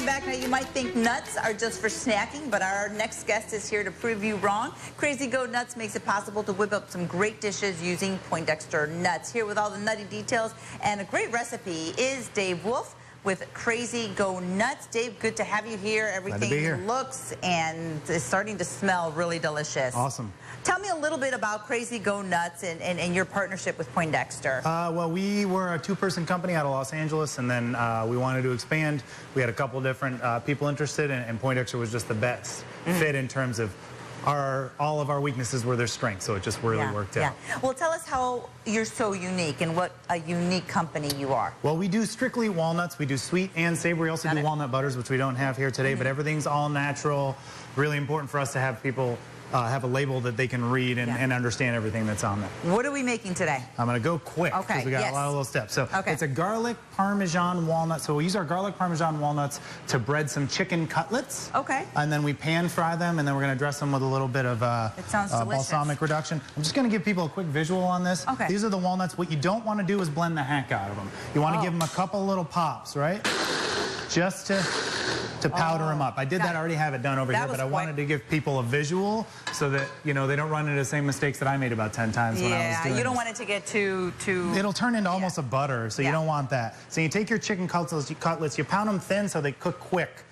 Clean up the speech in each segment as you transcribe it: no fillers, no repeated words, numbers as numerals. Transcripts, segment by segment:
Welcome back. Now, you might think nuts are just for snacking, but our next guest is here to prove you wrong. Crazy Go Nuts makes it possible to whip up some great dishes using Poindexter nuts. Here with all the nutty details and a great recipe is Dave Wolf with Crazy Go Nuts. Dave, good to have you here. Everything looks and is starting to smell really delicious. Awesome. Tell me a little bit about Crazy Go Nuts and your partnership with Poindexter. Well, we were a two-person company out of Los Angeles, and then we wanted to expand. We had a couple different people interested, and Poindexter was just the best fit in terms of all of our weaknesses were their strengths, so it just really worked out. Well, tell us how you're so unique and what a unique company you are. Well, we do strictly walnuts. We do sweet and savory. We also do walnut butters, which we don't have here today, but everything's all natural. Really important for us to have people have a label that they can read and understand everything that's on there. What are we making today? I'm going to go quick because we got a lot of little steps. So it's a garlic Parmesan walnut. So we use our garlic Parmesan walnuts to bread some chicken cutlets. And then we pan fry them, and then we're going to dress them with a little bit of balsamic reduction. I'm just going to give people a quick visual on this. These are the walnuts. What you don't want to do is blend the heck out of them. You want to give them a couple little pops, right? Just to powder them up. I did that, I already have it done over here, but I wanted to give people a visual so that, you know, they don't run into the same mistakes that I made about 10 times when I was doing you don't want it to get too... It'll turn into almost a butter, so you don't want that. So you take your chicken cutlets, you pound them thin so they cook quick.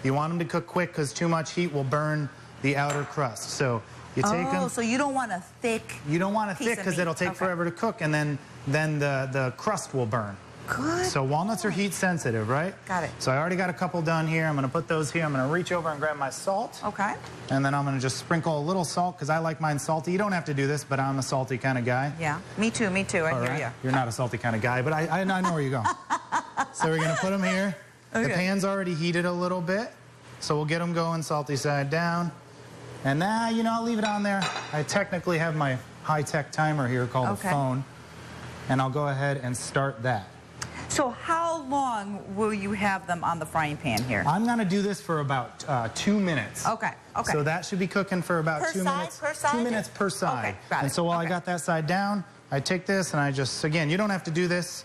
You want them to cook quick because too much heat will burn the outer crust. So you take them... so you don't want a thick... You don't want it thick because it'll take forever to cook, and then the crust will burn. Good. So walnuts are heat sensitive, right? Got it. So I already got a couple done here. I'm going to put those here. I'm going to reach over and grab my salt. And then I'm going to just sprinkle a little salt because I like mine salty. You don't have to do this, but I'm a salty kind of guy. Yeah, me too, me too. I hear you. You're not a salty kind of guy, but I know where you go. So we're going to put them here. The pan's already heated a little bit, so we'll get them going salty side down. And now, you know, I'll leave it on there. I technically have my high-tech timer here called a phone, and I'll go ahead and start that. So how long will you have them on the frying pan here? I'm going to do this for about 2 minutes. So that should be cooking for about 2 minutes. Per side? 2 minutes per side. Got it. And so while I got that side down, I take this and I just, again, you don't have to do this.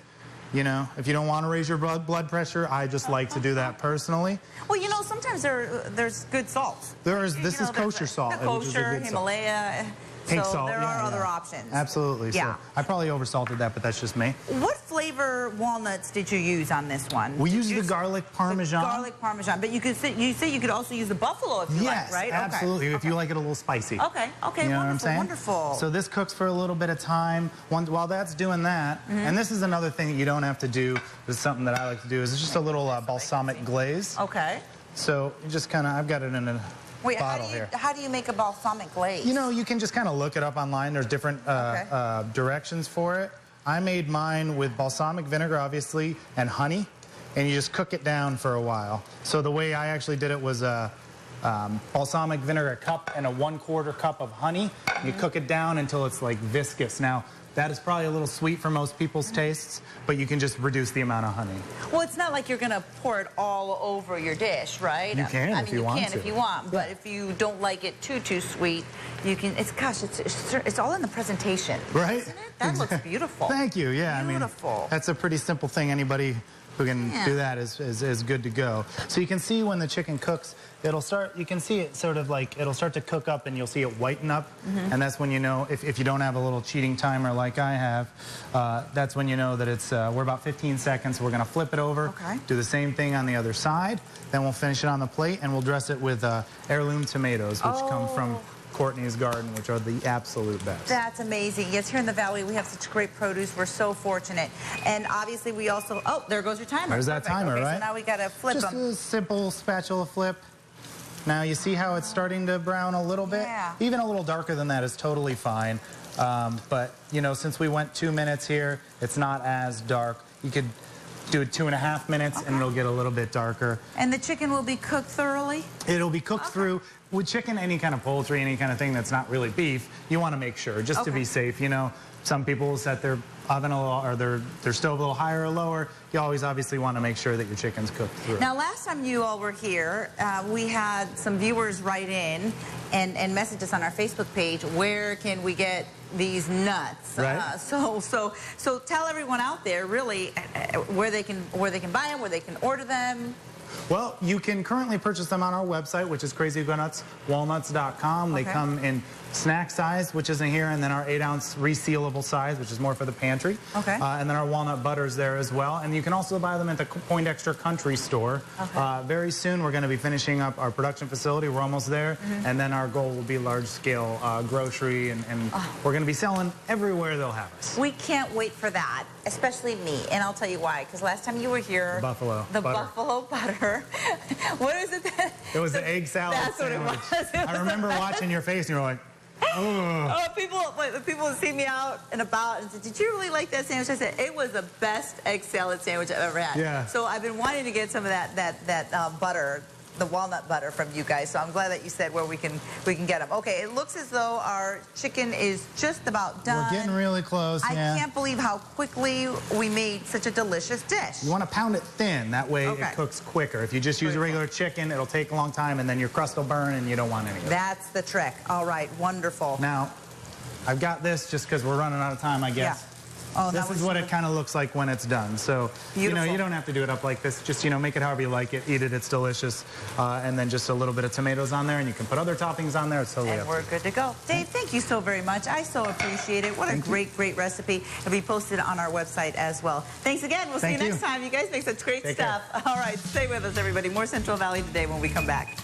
You know, if you don't want to raise your blood pressure, I just like to do that personally. Well, you know, sometimes there's good salts. This is kosher salt. Kosher, Himalaya. Pink so salt, there are other options. Absolutely. So I probably oversalted that, but that's just me. What flavor walnuts did you use on this one? We used the garlic Parmesan. The garlic Parmesan, but you say you could also use the buffalo if you like, right? Yes, absolutely. If you like it a little spicy. You know what I'm saying? Wonderful. So this cooks for a little bit of time. While that's doing that, and this is another thing that you don't have to do. This is something that I like to do. Is just a little balsamic glaze. So you just kind of, I've got it in a bottle here. How do you make a balsamic glaze? You know, you can just kind of look it up online. There's different directions for it. I made mine with balsamic vinegar, obviously, and honey, and you just cook it down for a while. So the way I actually did it was balsamic vinegar, a cup, and a 1/4 cup of honey. You cook it down until it's like viscous. Now, that is probably a little sweet for most people's tastes, but you can just reduce the amount of honey. Well, it's not like you're going to pour it all over your dish, right? You can if you want to. You can if you want, but if you don't like it too sweet, you can. It's all in the presentation, right? Isn't it? That looks beautiful. Thank you. Yeah, beautiful. I mean, that's a pretty simple thing. Anybody who can do that is good to go. So you can see when the chicken cooks, it'll start, you can see it sort of like, it'll start to cook up and you'll see it whiten up. And that's when you know, if you don't have a little cheating timer like I have, that's when you know that it's, we're about 15 seconds. We're gonna flip it over, do the same thing on the other side. Then we'll finish it on the plate and we'll dress it with heirloom tomatoes, which come from Courtney's garden, which are the absolute best. That's amazing. Yes, here in the Valley, we have such great produce. We're so fortunate. And obviously, we also, there goes your timer. There's that timer, right? So now we got to flip them. Just a simple spatula flip. Now, you see how it's starting to brown a little bit? Even a little darker than that is totally fine. But, you know, since we went 2 minutes here, it's not as dark. You could do it 2.5 minutes and it'll get a little bit darker. And the chicken will be cooked thoroughly? It'll be cooked through. With chicken, any kind of poultry, any kind of thing that's not really beef, you want to make sure, just to be safe. You know, some people will set their oven a little, or their stove a little higher or lower. You always obviously want to make sure that your chicken's cooked through. Now, last time you all were here, we had some viewers write in and message us on our Facebook page, where can we get these nuts? Right. So tell everyone out there really where they can buy them, where they can order them. Well, you can currently purchase them on our website, which is crazygonutswalnuts.com. They come in snack size, which isn't here, and then our 8-ounce resealable size, which is more for the pantry. And then our walnut butter's there as well. And you can also buy them at the Poindexter Country Store. Very soon, we're going to be finishing up our production facility. We're almost there. And then our goal will be large-scale grocery, and we're going to be selling everywhere they'll have us. We can't wait for that, especially me. And I'll tell you why. Because last time you were here, buffalo butter. What is it? It was the egg salad sandwich. It was. I remember watching your face, and you were like, oh, people would see me out and about and said, did you really like that sandwich? I said, it was the best egg salad sandwich I've ever had. Yeah. So I've been wanting to get some of that butter, the walnut butter from you guys. So I'm glad that you said where we can get them. Okay, it looks as though our chicken is just about done. We're getting really close. I can't believe how quickly we made such a delicious dish. You want to pound it thin. That way it cooks quicker. If you just use a regular chicken, it'll take a long time, and then your crust will burn, and you don't want any of it. That's the trick. All right, wonderful. Now, I've got this just because we're running out of time, I guess. Yeah. Oh, this is what it kind of looks like when it's done. So, you don't have to do it up like this. Just, make it however you like it. Eat it. It's delicious. And then just a little bit of tomatoes on there, and you can put other toppings on there. It's totally up to you. And we're good to go. Dave, thank you so very much. I so appreciate it. What a great recipe. It'll be posted on our website as well. Thanks again. We'll see you next time. You guys make such great stuff. All right, stay with us, everybody. More Central Valley Today when we come back.